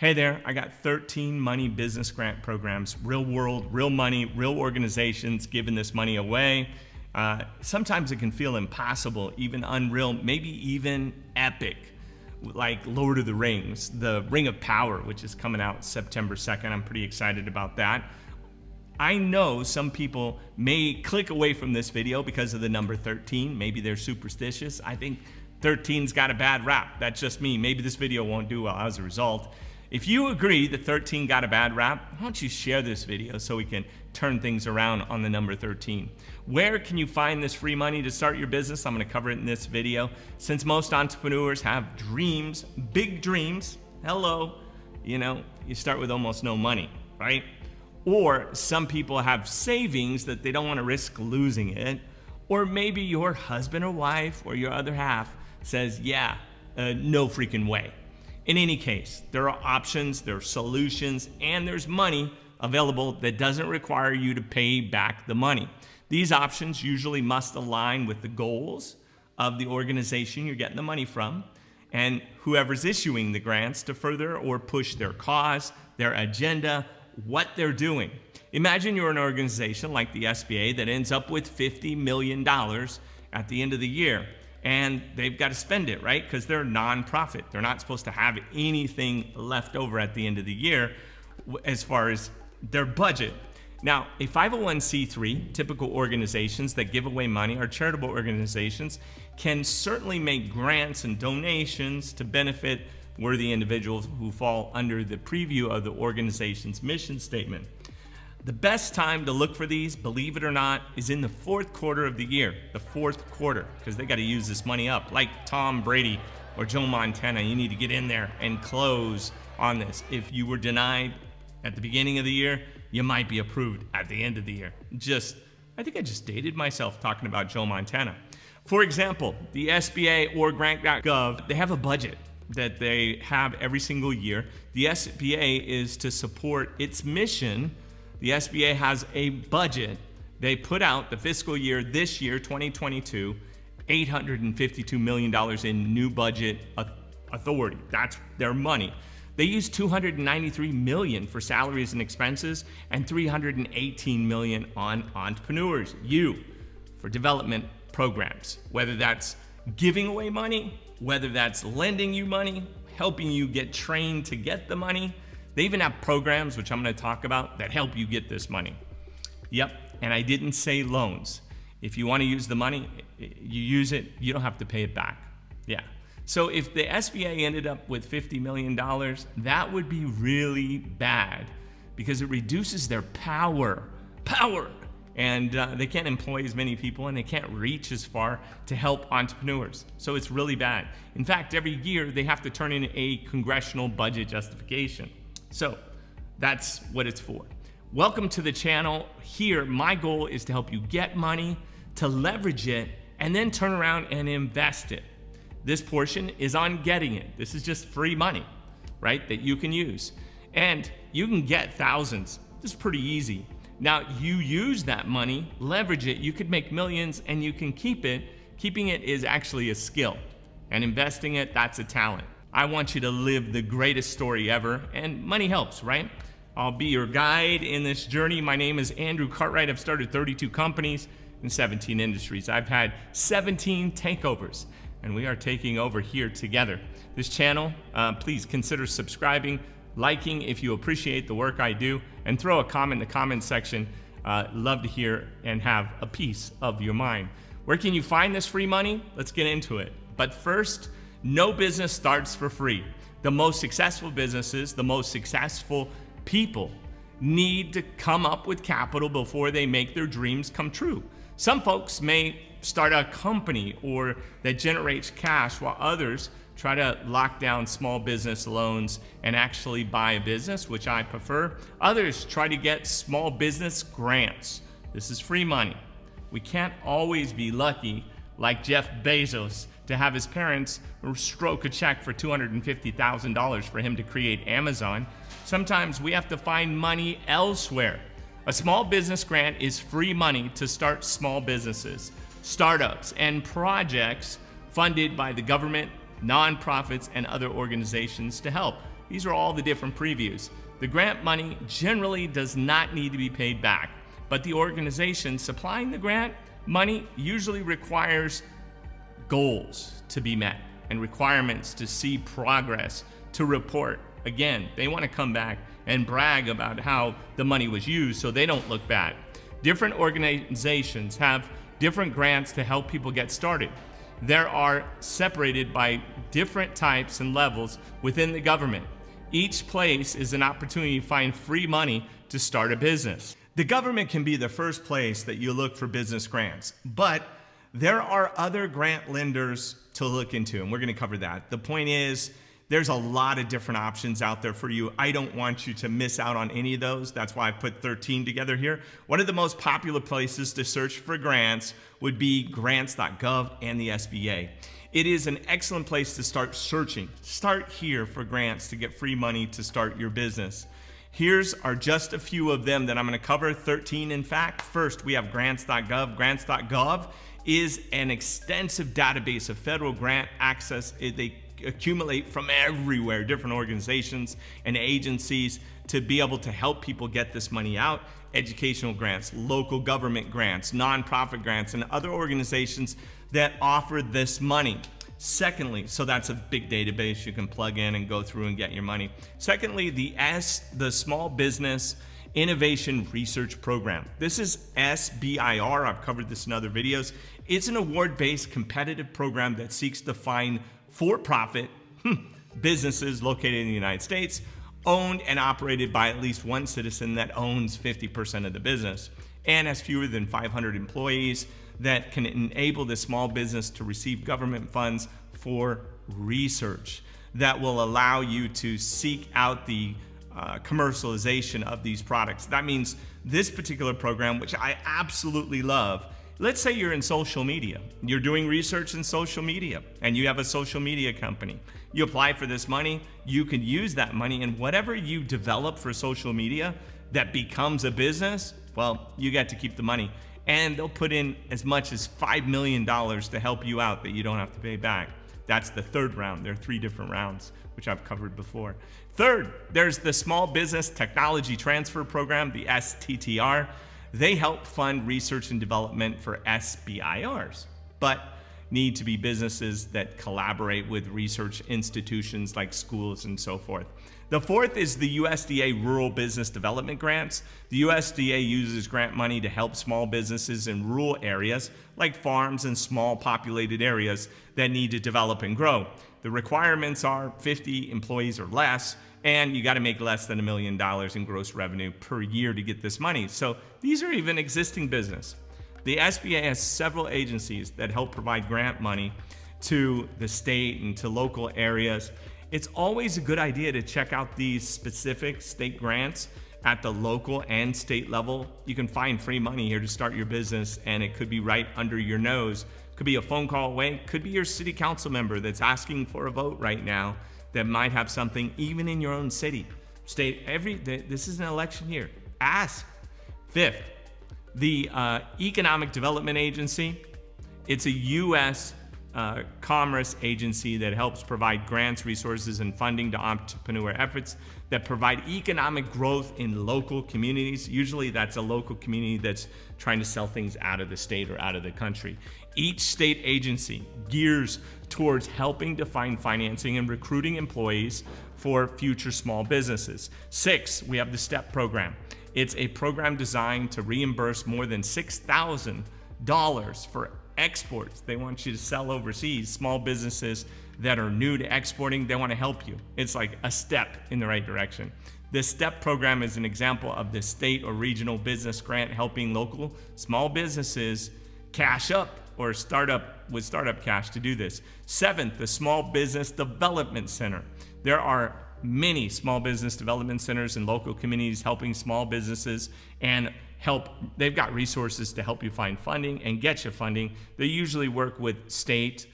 Hey there, I got 13 money business grant programs, real world, real money, real organizations giving this money away. Sometimes it can feel impossible, even unreal, maybe even epic, like Lord of the Rings, the Ring of Power, which is coming out September 2nd. I'm pretty excited about that. I know some people may click away from this video because of the number 13. Maybe they're superstitious. I think 13's got a bad rap. That's just me. Maybe this video won't do well as a result. If you agree that 13 got a bad rap, why don't you share this video so we can turn things around on the number 13. Where can you find this free money to start your business? I'm going to cover it in this video. Since most entrepreneurs have dreams, big dreams, hello, you start with almost no money, right? Or some people have savings that they don't want to risk losing it. Or maybe your husband or wife or your other half says, yeah, no freaking way. In any case, there are options, there are solutions, and there's money available that doesn't require you to pay back the money. These options usually must align with the goals of the organization you're getting the money from and whoever's issuing the grants to further or push their cause, their agenda, what they're doing. Imagine you're an organization like the SBA that ends up with $50 million at the end of the year. And they've got to spend it, right? Because they're a nonprofit. They're not supposed to have anything left over at the end of the year as far as their budget. Now, a 501c3, typical organizations that give away money or charitable organizations can certainly make grants and donations to benefit worthy individuals who fall under the preview of the organization's mission statement. The best time to look for these, believe it or not, is in the fourth quarter of the year, the fourth quarter, because they got to use this money up. Like Tom Brady or Joe Montana, you need to get in there and close on this. If you were denied at the beginning of the year, you might be approved at the end of the year. I think I just dated myself talking about Joe Montana. For example, the SBA or Grants.gov, they have a budget that they have every single year. The SBA is to support its mission. The SBA has a budget. They put out the fiscal year, this year, 2022, $852 million in new budget authority. That's their money. They use $293 million for salaries and expenses and $318 million on entrepreneurs, for development programs, whether that's giving away money, whether that's lending you money, helping you get trained to get the money. They even have programs, which I'm going to talk about, that help you get this money. Yep, and I didn't say loans. If you want to use the money, you use it, you don't have to pay it back. Yeah. So if the SBA ended up with $50 million, that would be really bad because it reduces their power. And they can't employ as many people and they can't reach as far to help entrepreneurs. So it's really bad. In fact, every year they have to turn in a congressional budget justification. So that's what it's for. Welcome to the channel. Here, my goal is to help you get money, to leverage it, and then turn around and invest it. This portion is on getting it. This is just free money, right, that you can use. And you can get thousands. This is pretty easy. Now, you use that money, leverage it, you could make millions and you can keep it. Keeping it is actually a skill. And investing it, that's a talent. I want you to live the greatest story ever, and money helps, right? I'll be your guide in this journey. My name is Andrew Cartwright. I've started 32 companies in 17 industries. I've had 17 takeovers, and we are taking over here together. This channel, please consider subscribing, liking if you appreciate the work I do, and throw a comment in the comment section. Love to hear and have a piece of your mind. Where can you find this free money? Let's get into it. But first, no business starts for free. The most successful businesses, the most successful people need to come up with capital before they make their dreams come true. Some folks may start a company or that generates cash, while others try to lock down small business loans and actually buy a business, which I prefer. Others try to get small business grants. This is free money. We can't always be lucky like Jeff Bezos to have his parents stroke a check for $250,000 for him to create Amazon. Sometimes we have to find money elsewhere. A small business grant is free money to start small businesses, startups, and projects funded by the government, nonprofits, and other organizations to help. These are all the different previews. The grant money generally does not need to be paid back, but the organization supplying the grant money usually requires goals to be met and requirements to see progress, to report. Again, they want to come back and brag about how the money was used so they don't look bad. Different organizations have different grants to help people get started. There are separated by different types and levels within the government. Each place is an opportunity to find free money to start a business. The government can be the first place that you look for business grants, but there are other grant lenders to look into, and we're going to cover that. The point is, there's a lot of different options out there for you. I don't want you to miss out on any of those. That's why I put 13 together here. One of the most popular places to search for grants would be Grants.gov and the SBA. It is an excellent place to start searching. Start here for grants to get free money to start your business. Here's are just a few of them that I'm going to cover, 13 in fact. First, we have Grants.gov. Grants.gov is an extensive database of federal grant access. They accumulate from everywhere, different organizations and agencies to be able to help people get this money out. Educational grants, local government grants, nonprofit grants, and other organizations that offer this money. Secondly, so that's a big database you can plug in and go through and get your money. Secondly, the Small Business Innovation Research Program. This is SBIR. I've covered this in other videos. It's an award-based competitive program that seeks to find for-profit businesses located in the United States, owned and operated by at least one citizen that owns 50% of the business and has fewer than 500 employees, that can enable the small business to receive government funds for research that will allow you to seek out the commercialization of these products. That means this particular program, which I absolutely love, let's say you're in social media, you're doing research in social media, and you have a social media company. You apply for this money, you can use that money, and whatever you develop for social media that becomes a business, well, you get to keep the money. And they'll put in as much as $5 million to help you out that you don't have to pay back. That's the third round. There are 3 different rounds, which I've covered before. Third, there's the Small Business Technology Transfer Program, the STTR. They help fund research and development for SBIRs, but need to be businesses that collaborate with research institutions like schools and so forth. The fourth is the USDA Rural Business Development Grants. The USDA uses grant money to help small businesses in rural areas like farms and small populated areas that need to develop and grow. The requirements are 50 employees or less, and you got to make less than $1 million in gross revenue per year to get this money. So these are even existing business. The SBA has several agencies that help provide grant money to the state and to local areas. It's always a good idea to check out these specific state grants at the local and state level. You can find free money here to start your business, and it could be right under your nose. Could be a phone call away, could be your city council member that's asking for a vote right now that might have something even in your own city. This is an election year. Ask. Fifth, the Economic Development Agency. It's a U.S. commerce agency that helps provide grants, resources, and funding to entrepreneur efforts that provide economic growth in local communities. Usually that's a local community that's trying to sell things out of the state or out of the country. Each state agency gears towards helping to find financing and recruiting employees for future small businesses. 6, we have the STEP program. It's a program designed to reimburse more than $6,000 for exports. They want you to sell overseas. Small businesses that are new to exporting, they want to help you. It's like a step in the right direction. This STEP program is an example of the state or regional business grant helping local small businesses cash up or startup cash to do this. 7th, the Small Business Development Center. There are many small business development centers in local communities helping small businesses and they've got resources to help you find funding and get you funding. They usually work with state,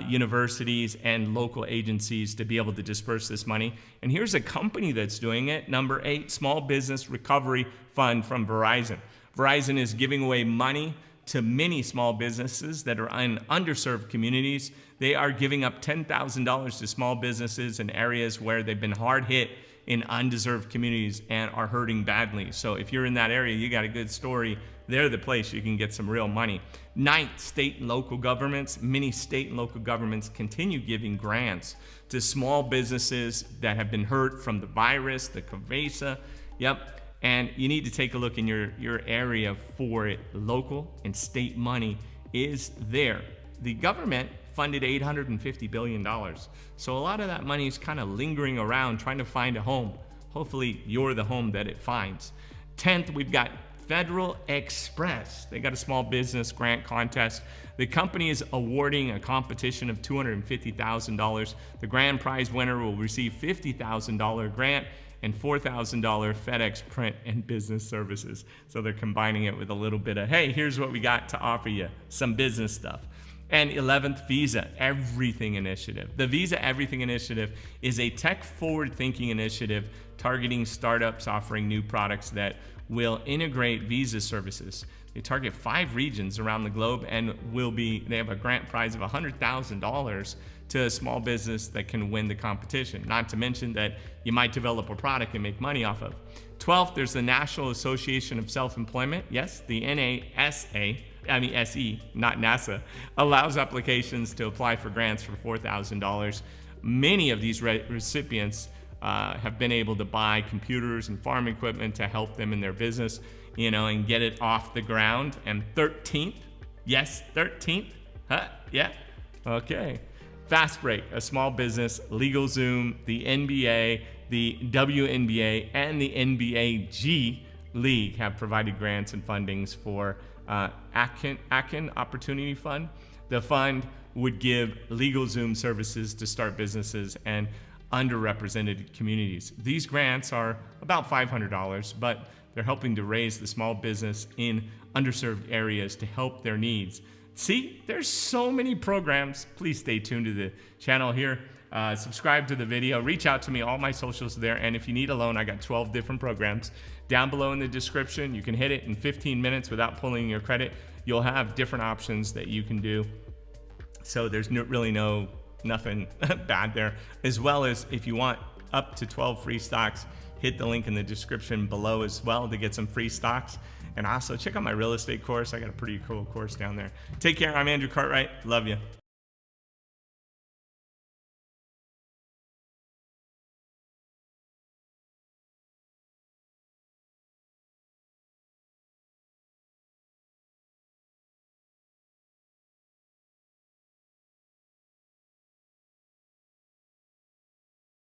universities, and local agencies to be able to disperse this money. And here's a company that's doing it. Number 8, Small Business Recovery Fund from Verizon. Verizon is giving away money to many small businesses that are in underserved communities. They are giving up $10,000 to small businesses in areas where they've been hard hit in undeserved communities and are hurting badly. So if you're in that area, you got a good story, they're the place you can get some real money. Ninth, state and local governments. Many state and local governments continue giving grants to small businesses that have been hurt from the virus, the COVID. Yep. And you need to take a look in your area for it. Local and state money is there. The government funded $850 billion. So a lot of that money is kind of lingering around trying to find a home. Hopefully you're the home that it finds. 10th, we've got Federal Express. They got a small business grant contest. The company is awarding a competition of $250,000. The grand prize winner will receive $50,000 grant and $4,000 FedEx print and business services. So they're combining it with a little bit of, hey, here's what we got to offer you, some business stuff. And 11th, Visa Everything Initiative. The Visa Everything Initiative is a tech forward thinking initiative targeting startups offering new products that will integrate Visa services. They target 5 regions around the globe and they have a grant prize of $100,000 to a small business that can win the competition. Not to mention that you might develop a product and make money off of. 12th, there's the National Association of Self-Employment. Yes, the SE, not NASA, allows applications to apply for grants for $4,000. Many of these recipients have been able to buy computers and farm equipment to help them in their business, and get it off the ground. And 13th, yes, 13th, yeah, okay. Fast Break, a small business, LegalZoom, the NBA, the WNBA, and the NBA G League have provided grants and fundings for Akin Opportunity Fund. The fund would give LegalZoom services to start businesses and underrepresented communities. These grants are about $500, but they're helping to raise the small business in underserved areas to help their needs. See, there's so many programs. Please stay tuned to the channel here. Subscribe to the video, reach out to me, all my socials are there. And if you need a loan, I got 12 different programs down below in the description. You can hit it in 15 minutes without pulling your credit. You'll have different options that you can do. So there's nothing bad there. As well as if you want up to 12 free stocks, hit the link in the description below as well to get some free stocks. And also check out my real estate course. I got a pretty cool course down there. Take care. I'm Andrew Cartwright. Love you.